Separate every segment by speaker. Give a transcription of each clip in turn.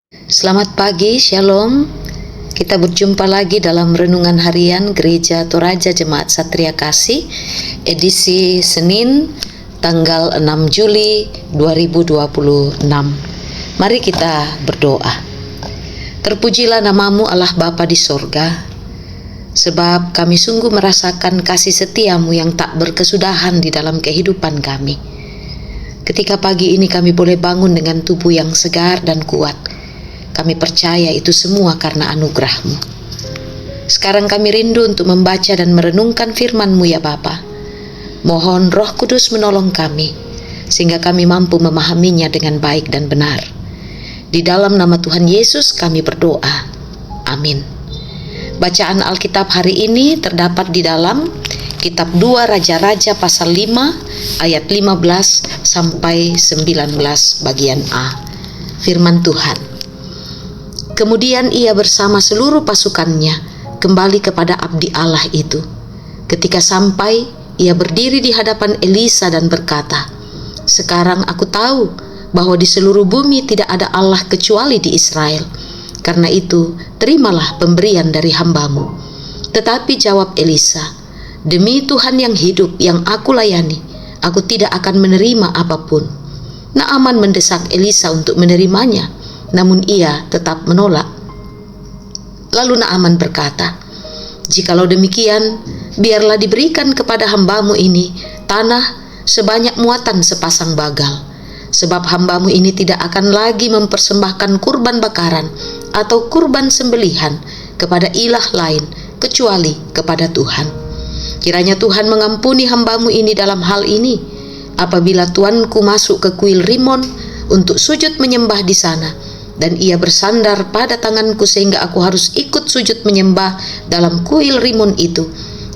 Speaker 1: Selamat pagi, Shalom. Kita berjumpa lagi dalam Renungan Harian Gereja Toraja Jemaat Satria Kasih, edisi Senin, tanggal 6 Juli 2026. Mari kita berdoa. Terpujilah namamu Allah Bapa di sorga, sebab kami sungguh merasakan kasih setiamu yang tak berkesudahan di dalam kehidupan kami. Ketika pagi ini kami boleh bangun dengan tubuh yang segar dan kuat, kami percaya itu semua karena anugerah-Mu. Sekarang kami rindu untuk membaca dan merenungkan firman-Mu ya Bapa. Mohon Roh Kudus menolong kami, sehingga kami mampu memahaminya dengan baik dan benar. Di dalam nama Tuhan Yesus kami berdoa. Amin. Bacaan Alkitab hari ini terdapat di dalam Kitab 2 Raja-Raja pasal 5 ayat 15 sampai 19 bagian A. Firman Tuhan. Kemudian ia bersama seluruh pasukannya kembali kepada abdi Allah itu. Ketika sampai, ia berdiri di hadapan Elisa dan berkata, "Sekarang aku tahu bahwa di seluruh bumi tidak ada Allah kecuali di Israel. Karena itu, terimalah pemberian dari hambamu." Tetapi jawab Elisa, "Demi Tuhan yang hidup yang aku layani, aku tidak akan menerima apapun." Naaman mendesak Elisa untuk menerimanya, namun ia tetap menolak. Lalu Naaman berkata, "Jikalau demikian, biarlah diberikan kepada hambamu ini tanah sebanyak muatan sepasang bagal. Sebab hambamu ini tidak akan lagi mempersembahkan kurban bakaran atau kurban sembelihan kepada ilah lain kecuali kepada Tuhan. Kiranya Tuhan mengampuni hambamu ini dalam hal ini, apabila tuanku masuk ke kuil Rimon untuk sujud menyembah di sana, dan ia bersandar pada tanganku sehingga aku harus ikut sujud menyembah dalam kuil Rimon itu.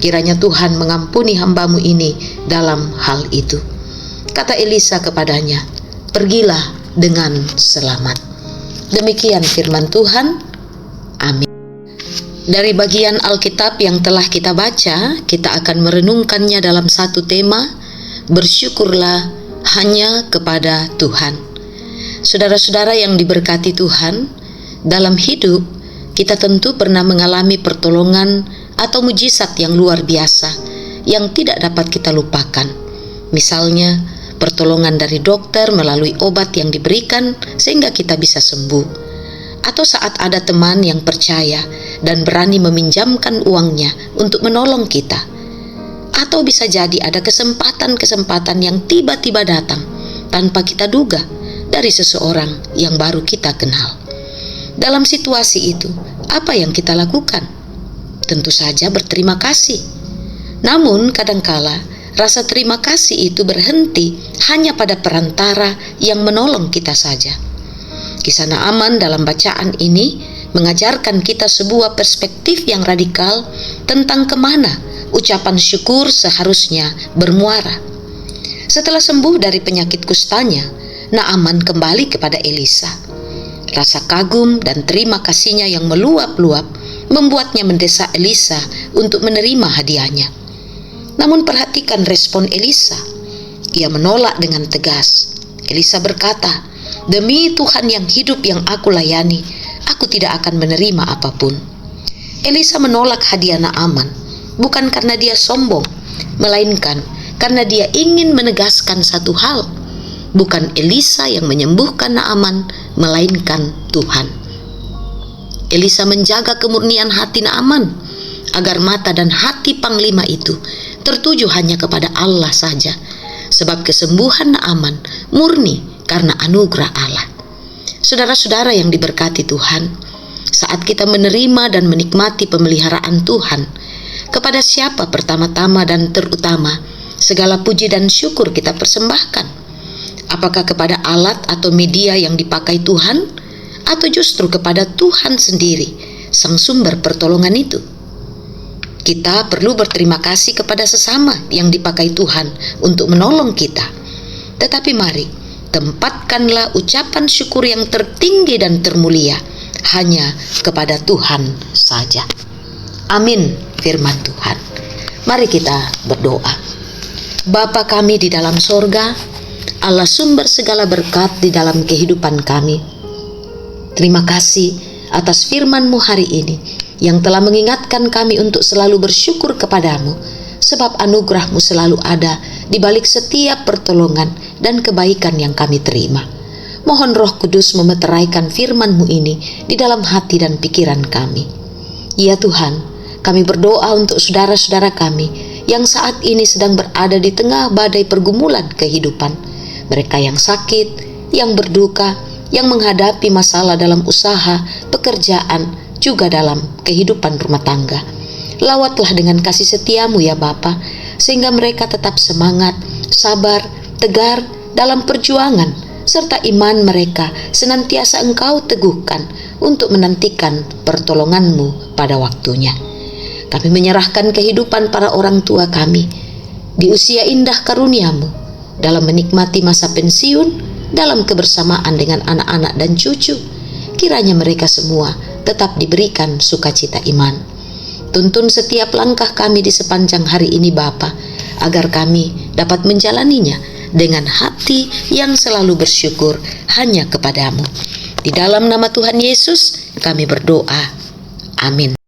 Speaker 1: Kiranya Tuhan mengampuni hambamu ini dalam hal itu." Kata Elisa kepadanya, "Pergilah dengan selamat." Demikian firman Tuhan. Amin. Dari bagian Alkitab yang telah kita baca, kita akan merenungkannya dalam satu tema, bersyukurlah hanya kepada Tuhan. Saudara-saudara yang diberkati Tuhan, dalam hidup kita tentu pernah mengalami pertolongan atau mujizat yang luar biasa yang tidak dapat kita lupakan. Misalnya, pertolongan dari dokter melalui obat yang diberikan sehingga kita bisa sembuh. Atau saat ada teman yang percaya dan berani meminjamkan uangnya untuk menolong kita. Atau bisa jadi ada kesempatan-kesempatan yang tiba-tiba datang tanpa kita duga dari seseorang yang baru kita kenal. Dalam situasi itu, apa yang kita lakukan? Tentu saja berterima kasih. Namun kadangkala rasa terima kasih itu berhenti hanya pada perantara yang menolong kita saja. Kisah Naaman dalam bacaan ini mengajarkan kita sebuah perspektif yang radikal tentang kemana ucapan syukur seharusnya bermuara. Setelah sembuh dari penyakit kustanya, Naaman kembali kepada Elisa. Rasa kagum dan terima kasihnya yang meluap-luap membuatnya mendesak Elisa untuk menerima hadiahnya. Namun perhatikan respon Elisa. Ia menolak dengan tegas. Elisa berkata, "Demi Tuhan yang hidup yang aku layani, aku tidak akan menerima apapun." Elisa menolak hadiah Naaman bukan karena dia sombong, melainkan karena dia ingin menegaskan satu hal. Bukan Elisa yang menyembuhkan Naaman, melainkan Tuhan. Elisa menjaga kemurnian hati Naaman, agar mata dan hati panglima itu tertuju hanya kepada Allah saja, sebab kesembuhan Naaman murni karena anugerah Allah. Saudara-saudara yang diberkati Tuhan, saat kita menerima dan menikmati pemeliharaan Tuhan, kepada siapa pertama-tama dan terutama segala puji dan syukur kita persembahkan? Apakah kepada alat atau media yang dipakai Tuhan, atau justru kepada Tuhan sendiri, sang sumber pertolongan itu? Kita perlu berterima kasih kepada sesama yang dipakai Tuhan untuk menolong kita. Tetapi mari, tempatkanlah ucapan syukur yang tertinggi dan termulia hanya kepada Tuhan saja. Amin firman Tuhan. Mari kita berdoa. Bapa kami di dalam sorga, Allah sumber segala berkat di dalam kehidupan kami. Terima kasih atas firman-Mu hari ini yang telah mengingatkan kami untuk selalu bersyukur kepadamu, sebab anugerah-Mu selalu ada di balik setiap pertolongan dan kebaikan yang kami terima. Mohon Roh Kudus memeteraikan firman-Mu ini di dalam hati dan pikiran kami. Ya Tuhan, kami berdoa untuk saudara-saudara kami yang saat ini sedang berada di tengah badai pergumulan kehidupan. Mereka yang sakit, yang berduka, yang menghadapi masalah dalam usaha, pekerjaan, juga dalam kehidupan rumah tangga. Lawatlah dengan kasih setiamu ya Bapa, sehingga mereka tetap semangat, sabar, tegar dalam perjuangan, serta iman mereka senantiasa Engkau teguhkan untuk menantikan pertolongan-Mu pada waktunya. Kami menyerahkan kehidupan para orang tua kami di usia indah karunia-Mu, dalam menikmati masa pensiun, dalam kebersamaan dengan anak-anak dan cucu. Kiranya mereka semua tetap diberikan sukacita iman. Tuntun setiap langkah kami di sepanjang hari ini Bapa, agar kami dapat menjalaninya dengan hati yang selalu bersyukur hanya kepadamu. Di dalam nama Tuhan Yesus kami berdoa. Amin.